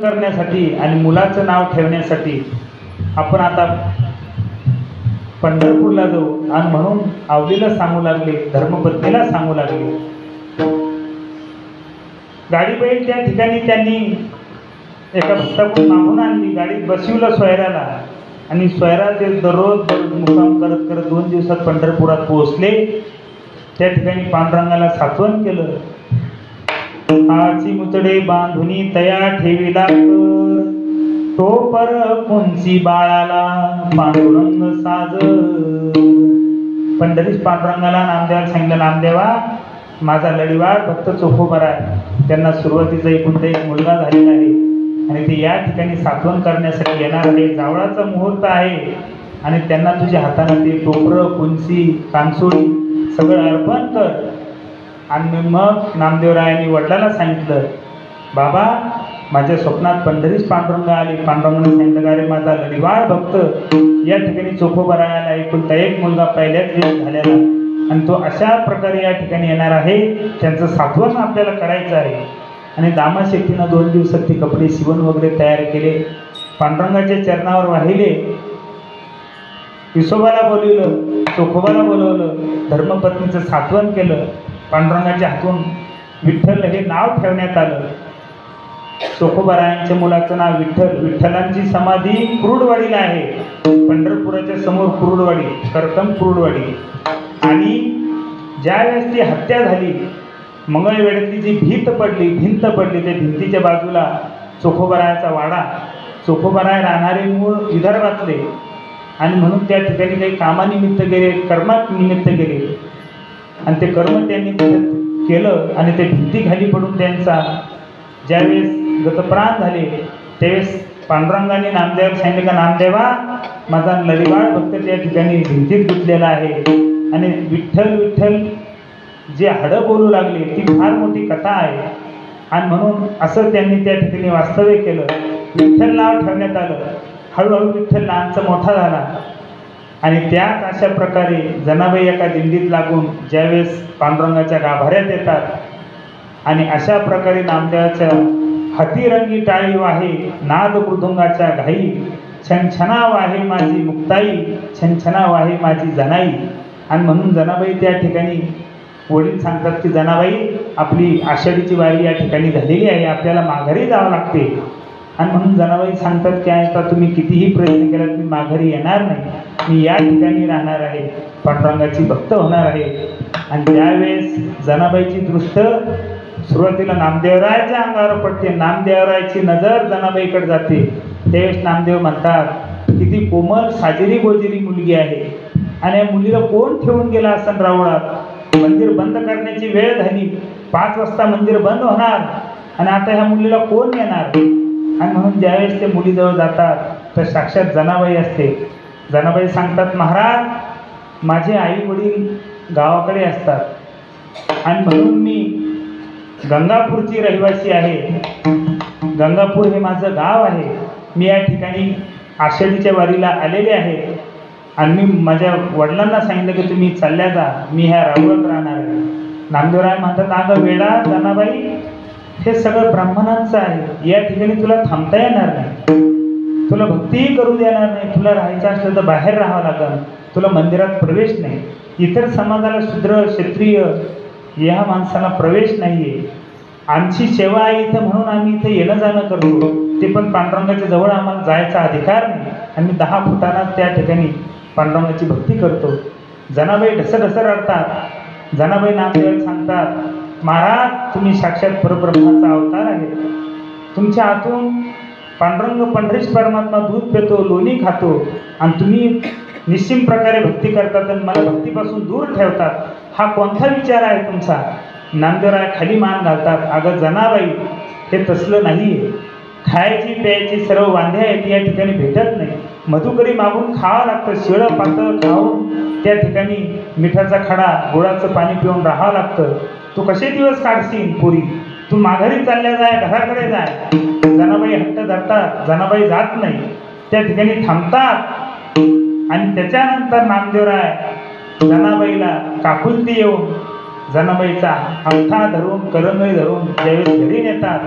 करण्यासाठी आणि मुलाचं नाव ठेवण्यासाठी आपण आता पंढरपूरला जाऊ आणि म्हणून आवलीला सांगू लागले, धर्मपत्नीला सांगू लागले. गाडी बैल त्या ठिकाणी त्यांनी एका भक्ताकडून मागून आणली, गाडीत बसविलं सोयऱ्याला आणि सोयरा ते दररोज मुक्काम करत करत 2 दिवसात पंढरपुरात पोहोचले. त्या ठिकाणी पांडुरंगाला सात्वन केलं. आची मुतडे बांधुनी तया ठेविला कर, तो पर कोणची बाळाला पांडुरंग साज. पंढरीस पांडुरंगाला नामदेवाला सांगितलं, नामदेवा माझा लढीवाळ भक्त चोखोबरा आहे, त्यांना सुरुवातीचा एकुलता एक मुलगा झालेला आहे आणि ते या ठिकाणी सात्वन करण्यासाठी येणार आहे. जावळाचा मुहूर्त आहे आणि त्यांना तुझ्या हाताने ते टोपरं कुंची कानसोळी सगळं अर्पण कर. आणि मग नामदेवरायांनी वडिलांना सांगितलं, बाबा माझ्या स्वप्नात पंढरीस पांडुरंग आले. पांडुरंगाने सांगितलं, का रे माझा लढीवाळ भक्त या ठिकाणी चोखोबरायाला एकुलता एक मुलगा पहिल्याच वेळेस झालेला आणि तो अशा प्रकारे या ठिकाणी येणार आहे, त्यांचं सात्वन आपल्याला करायचं आहे. आणि दामाशेट्टीनं 2 दिवसात ते कपडे शिवण वगैरे तयार केले, पांडुरंगाच्या चरणावर वाहिले. विसोबाला बोलवलं, चोखोबाला बोलवलं, धर्मपत्नीचं सात्वन केलं. पांडुरंगाच्या हातून विठ्ठल हे नाव ठेवण्यात आलं. चोखोबारायांच्या मुलाचं नाव विठ्ठल. विठ्ठलांची समाधी कुरुडवाडीला आहे, पंढरपुराच्या समोर कुरुडवाडी, करकम कुरुडवाडी. आणि ज्यावेळेस ती हत्या झाली, मंगळवेढ्यातली जी भिंत पडली, त्या भिंतीच्या बाजूला चोखोबारायाचा वाडा. चोखोबाराय राहणारे मूळ विदर्भातले आणि म्हणून त्या ठिकाणी काही कामानिमित्त गेले, कर्मानिमित्त गेले आणि ते कर्म त्यांनी केलं आणि ते भिंती खाली पडून त्यांचा ज्यावेळेस गतप्राण झाले त्यावेळेस पांडुरंगाने नामदेवाला सांगितलं, का नामदेवा माझा लढीवाळ भक्त त्या ठिकाणी भिंतीत गुंतलेला आहे. आणि विठ्ठल विठ्ठल जे हाडं बोलू लागले ती फार मोठी कथा आहे आणि म्हणून असं त्यांनी त्या ठिकाणी वास्तव्य केलं. विठ्ठल नाव ठेवण्यात आलं. हळूहळू विठ्ठल लहानचा मोठा झाला आणि त्याच अशा प्रकारे जनाबाई एका दिंडीत लागून ज्यावेळेस पांडुरंगाच्या गाभाऱ्यात येतात आणि अशा प्रकारे नामदेवाच्या हातीरंगी टाळी वाहे नाद मृदुंगाच्या घाई, छनछना वाहे माझी मुक्ताई, छनछना वाहे माझी जनाई. आणि म्हणून जनाबाई त्या ठिकाणी वडील सांगतात की जनाबाई आपली आषाढीची वारी या ठिकाणी झालेली आहे, आपल्याला माघारी जावं लागते. आणि म्हणून जनाबाई सांगतात की आता तुम्ही कितीही प्रयत्न केला मी माघारी येणार नाही, मी या ठिकाणी राहणार आहे, पांडुरंगाची भक्त होणार आहे. आणि त्यावेळेस जनाबाईची दृष्ट सुरुवातीला नामदेवरायाच्या अंगावर पडते, नामदेवरायाची नजर जनाबाईकडे जाते. त्यावेळेस नामदेव म्हणतात किती कोमल साजेरी गोजेरी मुलगी आहे आणि या मुलीला कोण ठेवून गेला असं रावळात. मंदिर बंद करण्याची वेळ झाली, 5 वाजता मंदिर बंद होणार आणि आता ह्या मुलीला कोण येणार. आणि म्हणून ज्यावेळेस ते मुलीजवळ जातात तर साक्षात जनाबाई असते. जनाबाई सांगतात, महाराज माझे आई वडील गावाकडे असतात आणि म्हणून मी गंगापूरची रहिवासी आहे. गंगापूर हे माझं गाव आहे. मी या ठिकाणी आषाढीच्या वारीला आलेले आहे आणि मी माझ्या वडिलांना सांगितलं की तुम्ही चालल्या जा, मी ह्या राहुळात राहणार आहे. नामदेवराय म्हणतात, अगं वेडा जनाबाई हे सगळं ब्राह्मणांचं आहे, या ठिकाणी तुला थांबता येणार नाही, तुला भक्तीही करू देणार नाही, तुला राहायचं असलं तर बाहेर राहावं लागेल, तुला मंदिरात प्रवेश नाही. इतर समाजाला शूद्र क्षत्रिय या माणसाला प्रवेश नाही आहे. आमची सेवा आहे इथं म्हणून आम्ही इथं येणं जाणं करतो, ते पण पांडुरंगाच्या जवळ आम्हाला जायचा अधिकार नाही. आणि 10 फुटांना त्या ठिकाणी पांडुरंगाची भक्ती करतो. जनाबाई ढसढस रडतात. जनाबाई नामदेवाला सांगतात, महाराज तुम्ही साक्षात परब्रह्माचा अवतार आहे, तुमच्या हातून पांडुरंग पंढरीश परमात्मा दूध पितो, लोणी खातो आणि तुम्ही निश्चिम प्रकारे भक्ती करतात आणि मला भक्तीपासून दूर ठेवतात, हा कोणता विचार आहे तुमचा. नामदेवराय खाली मान घालतात. अगं जनाबाई हे तसलं नाही आहे, खायची प्यायची सर्व वांधे आहेत या ठिकाणी भेटत नाही, मधुकरी मागून खावं लागतं, शिळं पातळ खाऊन त्या ठिकाणी मिठाचा खडा गुळाचं पाणी पिऊन राहावं लागतं. तू कसे दिवस काढशील पुरी, तू माघारी चालल्या जाय, घराकडे जाय. जनाबाई हट्ट धरतात, जनाबाई जात नाही, त्या ठिकाणी थांबतात. आणि त्याच्यानंतर नामदेवराय जनाबाईला काकुलती येऊन जनाबाईचा अंगठा धरून करंगळी धरून ज्यावेळेस घरी नेतात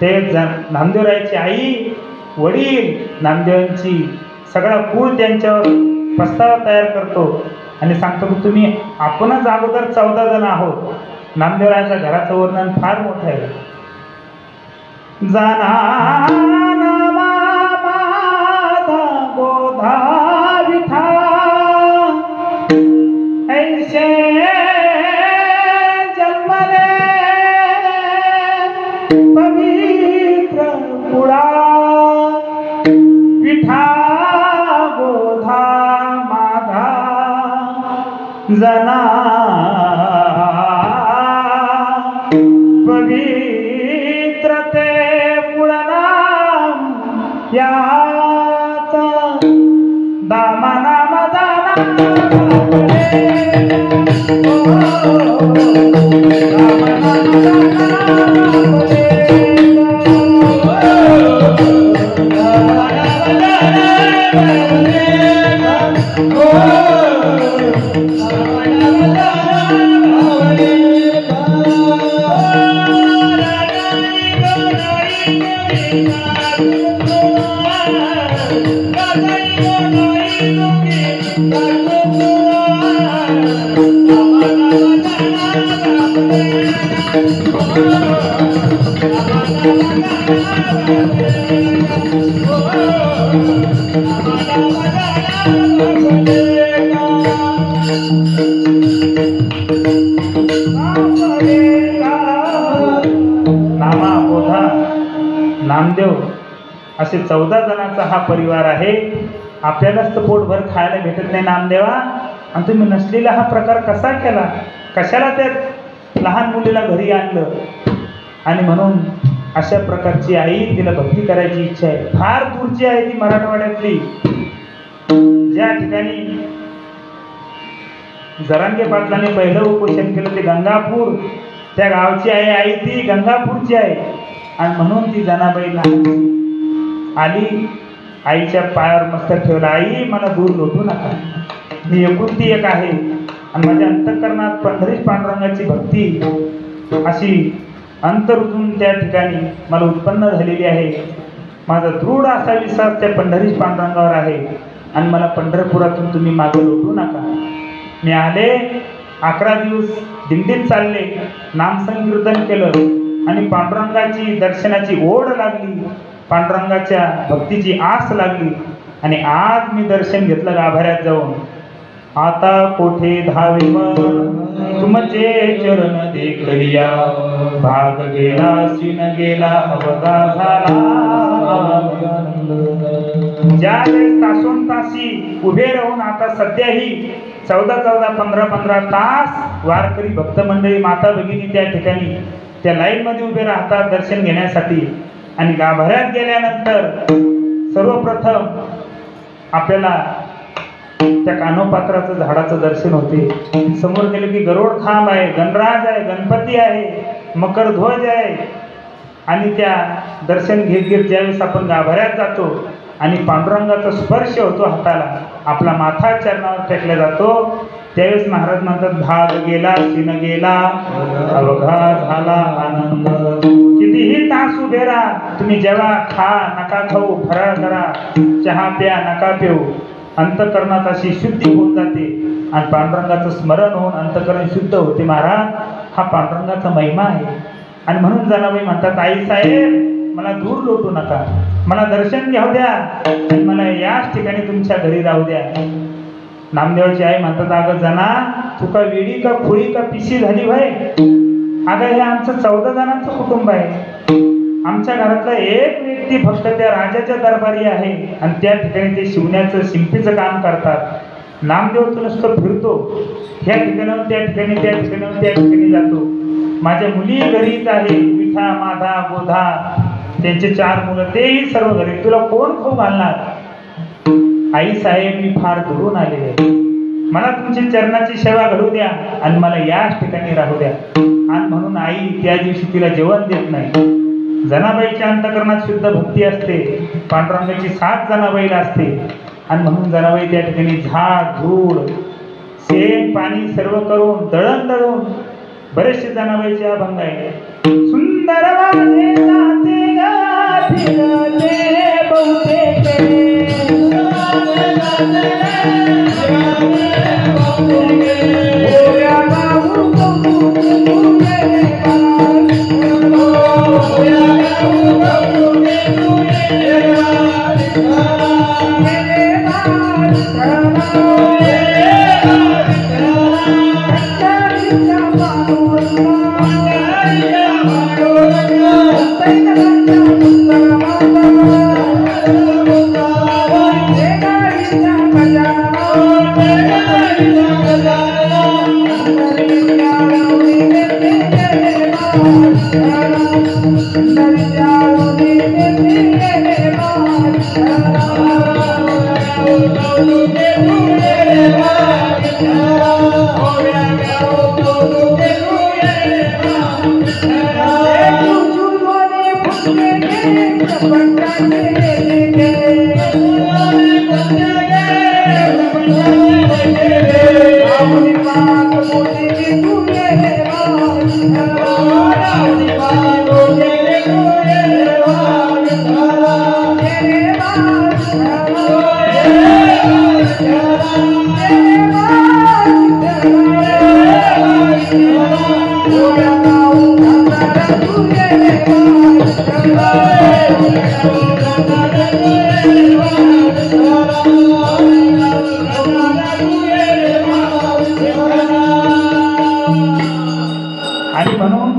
ते नामदेवरायाची आई, वडील, नामदेवांची सगळा कुळ त्यांच्यावर प्रस्ताव तयार करतो आणि सांगतो की तुम्ही आपणच अगोदर 14 जण आहोत. नामदेवरायांच्या घराचं वर्णन फार मोठं आहे. जाना गोधा विठा ऐसे जन्मले पवित्र कुळा विठा गोधा माधा जना पवित्र ते पुळनाम याचा दामना मदाना नामदेव असे 14 जणांचा हा परिवार आहे. आपल्यालाच तर पोटभर खायला भेटत नाही नामदेवा, आणि तुम्ही नसलेला हा प्रकार कसा केला? कशाला त्या लहान मुलीला घरी आणलं? आणि म्हणून अशा प्रकारची आई, तिला भक्ती करायची इच्छा आहे. फार दूरची आहे ती, मराठवाड्यातली. ज्या ठिकाणी जरांगे पाटलांनी पहिलं उपोषण केलं ते गंगापूर, त्या गावची आई ती गंगापूरची आहे. आणि म्हणून ती जनाबाई लहान आली, आईच्या पायावर मस्तक ठेवला. आई, मला दूर लोटू नका, मी एकुलती एक आहे आणि माझ्या अंतःकरणात पंढरीश पांडुरंगाची भक्ती अशी अंतर्जून त्या ठिकाणी मला उत्पन्न झालेली आहे. माझा दृढ असा विश्वास त्या पंढरीश पांडुरंगावर आहे आणि मला पंढरपुरातून तुम्ही मागे लोटू नका. मी आले, 11 दिवस दिंडीत चालले, नामसंकीर्तन केलं आणि पांडुरंगाची दर्शनाची ओढ लागली, पांडुरंगाच्या भक्तीची आस लागली आणि आज मी दर्शन घेतलं गाभाऱ्यात जाऊन. आता कोठे धावे मन तुमचे चरण देखलिया, भाग गेला सीन गेला अवघा झाला. ज्यावेळेस तासोन तासी उभे राहून आता सध्याही 14-14, 15-15 तास वारकरी भक्त मंडळी, माता भगिनी त्या ठिकाणी त्या लाईनमध्ये उभे राहतात दर्शन घेण्यासाठी. आणि गाभाऱ्यात गेल्यानंतर सर्वप्रथम आपल्याला त्या कानोपात्राचं झाडाचं दर्शन होते. समोर गेले की गरुड खांब आहे, गणराज आहे, गणपती आहे, मकर ध्वज आहे. आणि त्या दर्शन घेत घेत ज्यावेळेस आपण गाभाऱ्यात जातो आणि पांडुरंगाचा स्पर्श होतो हाताला, आपला माथा चरणावर टेकला जातो, त्यावेळेस महाराज म्हणतात, भाग गेला सीन गेला अवघा झाला आनंद. कितीही तास उभे राहा तुम्ही, जेव्हा खा नका खाऊ, फराळ करा, चहा प्या नका पिऊ, अंतःकरणात अशी शुद्धी होत जाते आणि पांडुरंगाचं स्मरण होऊन अंतःकरण शुद्ध होते. महाराज, हा पांडुरंगाचा महिमा आहे. आणि म्हणून जनाबाई म्हणतात, आई साहेब, मला दूर लोटू नका, मला दर्शन घ्याऊ द्या आणि मला याच ठिकाणी तुमच्या घरी राहू द्या. नामदेवाची आई म्हणतात, अगं जना, तू का वेडी का खुळी का पिशी झाली भाई? अगं हे आमचं 14 जणांचं कुटुंब आहे. आमच्या घरातला एक व्यक्ती फक्त त्या राजाच्या दरबारी आहे आणि त्या ठिकाणी ते शिवण्याचं शिंपीचं काम करतात. नामदेव तो नुसतं फिरतो, ह्या ठिकाणावर त्या ठिकाणी, त्या ठिकाणावर त्या ठिकाणी जातो. माझ्या मुली घरीच आहे, विठा माधा गोधा, त्यांचे 4 मुलं, तेही सर्व घरी. तुला कोण खाऊ घालणार? आई साहेब, मी फार दुरून आले आहे, मला तुमची चरणाची सेवा घडू द्या आणि मला याच ठिकाणी राहू द्या. आणि म्हणून आई त्या दिवशी तिला जेवण देत नाही. जनाबाईच्या अंतःकरणात शुद्ध भक्ती असते, पांडुरंगाची साथ जनाबाईला असते. आणि म्हणून जनाबाई त्या ठिकाणी झाड झूड शेण पाणी सर्व करून दळण दळून, बरेचसे जनाबाईचे अभंग आहे. सुंदर वाजे जाते आणि म्हणून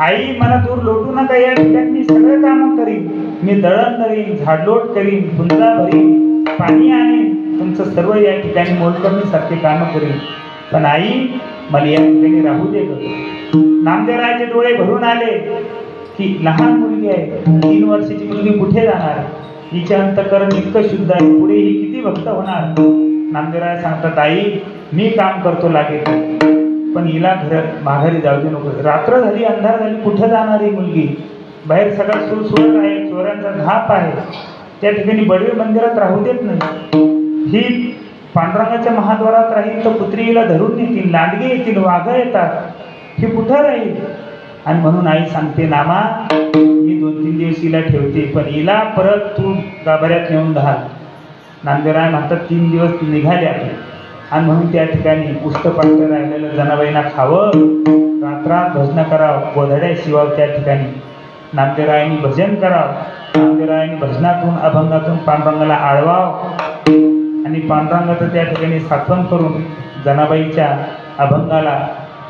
आई मला दूर लोटू नका, या ठिकाणी मी सगळे काम करीन, मी दळण करीन, झाडलोट करीन, पुंजा भरीन, पाणी आणीन, तुमचं सर्व या ठिकाणी मोलकरणीसारखे काम करीन, पण आई मला या ठिकाणी राहू दे ग. नामदेवरायाचे डोळे भरून आले की लहान मुलगी आहे, 3 वर्षाची मुलगी कुठे जाणार, हिचे अंतःकरण इतकं शुद्ध आहे, पुढे ही किती भक्त होणार. नामदेवराय सांगतात आई मी काम करतो लागेल, पण हिला माघारी जाऊ दे नको. रात्र झाली, अंधार झाली, कुठं जाणार ही मुलगी, बाहेर सगळा सुळसुळत आहे, चोरांचा धाप आहे, त्या ठिकाणी बडवे मंदिरात राहू देत नाही. ही पांडुरंगाच्या महाद्वारात राहील तर पुत्री हिला धरून येतील, लांडगे येतील, वाघ येतात, ही कुठं राहील. आणि म्हणून आई सांगते नामा मी 2-3 दिवस हिला ठेवते, पण हिला परत तू गाभाऱ्यात नेऊन घाल. नामदेवराय म्हणतात 3 दिवस निघाले आहे, आणि म्हणून त्या ठिकाणी पुष्टपाठ राहिलेलं जनाबाईंना खावं, रात्रात भजन करावं, गोधड्या शिवाव, त्या ठिकाणी नामदेवरायांनी भजन करावं. नामदेवरायांनी भजनातून अभंगातून पांडुरंगाला आळवाव आणि पांडुरंगाचं त्या ठिकाणी सात्वन करून जनाबाईच्या अभंगाला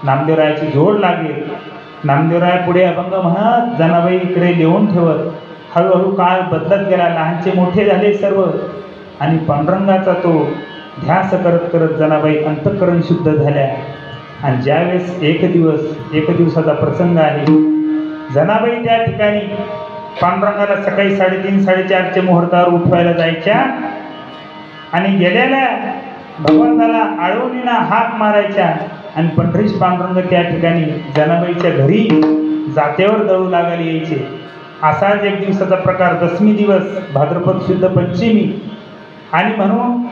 नामदेवरायाची जोड लागेल. नामदेवराय पुढे अभंग म्हणत जनाबाई इकडे लिहून ठेवत. हळूहळू काळ बदलत गेला, लहानचे मोठे झाले सर्व, आणि पांडुरंगाचा तो ध्यास करत करत जनाबाई अंतःकरण शुद्ध झाल्या. आणि ज्यावेळेस एक दिवसाचा प्रसंग आहे, जनाबाई त्या ठिकाणी पांडुरंगाला सकाळी 3:30-4:30च्या मुहूर्तावर उठवायला जायच्या आणि गेलेल्या भगवंताला आळवणीला हाक मारायच्या, आणि पंढरीश पांडुरंग त्या ठिकाणी जनाबाईच्या घरी जात्यावर दळू लागायला यायचे. असाच एक दिवसाचा प्रकार, दशमी दिवस, भाद्रपद शुद्ध पंचमी, आणि म्हणून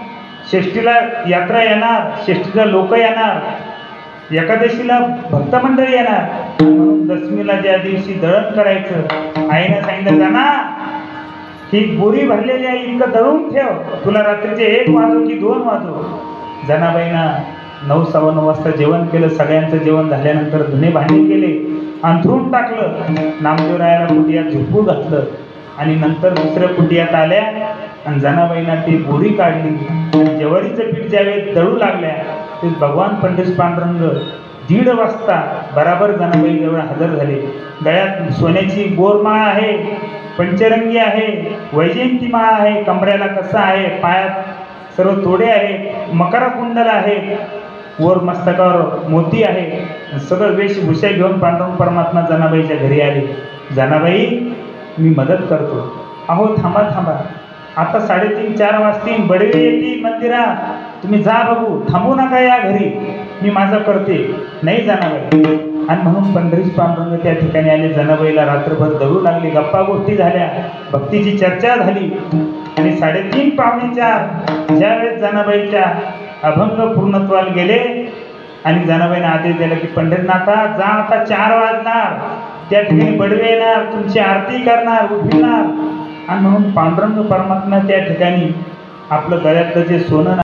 षष्टीला यात्रा येणार, षष्टीला लोक येणार, एकादशीला भक्तमंडळी येणार, म्हणून दशमीला ज्या दिवशी दळण करायचं, आईनं सांगितलं जाना ही बोरी भरलेली आहे, इतकं दळून ठेव, तुला रात्रीचे 1 वाजो की 2 वाजो. जनाबाईंना 9-9:15 वाजता जेवण केलं. सगळ्यांचं जेवण झाल्यानंतर धुणे भांडे केले, अंथरून टाकलं, नामदेवरायाला कुटियात झोपू घातलं, आणि नंतर दुसऱ्या कुटियात आल्या आणि जनाबाईंना ती बोरी काढली. आणि ज्वारीचं पीठ ज्यावेळेस दळू लागल्या ते भगवान पंढरीश पांडुरंग 1:30 वाजता बराबर जनाबाई जवळ हजर झाले. गळ्यात सोन्याची बोरमाळ आहे, पंचरंगी आहे, वैजयंती माळ आहे, कमऱ्याला कसा आहे, पायात सर्व तोडे आहेत, मकरा कुंडल आहे, वर मस्तकावर मोती आहे, सगळं वेशभूषा घेऊन पांडुरंग परमात्मा जनाबाईच्या घरी आले. जनाबाई मी मदत करतो. अहो थांबा, आता 3:30-4 वाजतील, बडवे येतील मंदिरात, तुम्ही जा बघू, थांबू नका या घरी, मी माझं करते. नाही जनाबाई. आणि म्हणून पंढरीश पांडुरंग त्या ठिकाणी आले. जनाबाईला रात्रभर दळू लागले, गप्पा गोष्टी झाल्या, भक्तीची चर्चा झाली, आणि 3:30-4 ज्यावेळेस जनाबाईच्या अभंग पूर्णत्वाला गेले आणि जनाबाईने आदेश दिला की पंढरीनाथा जा, आता 4 वाजणार, त्या ठिकाणी बडवे येणार, तुमची आरती करणार, उठविणार, आणि म्हणून पांडुरंग परमात्मा त्या ठिकाणी आपलं गळ्यातलं जे सोनं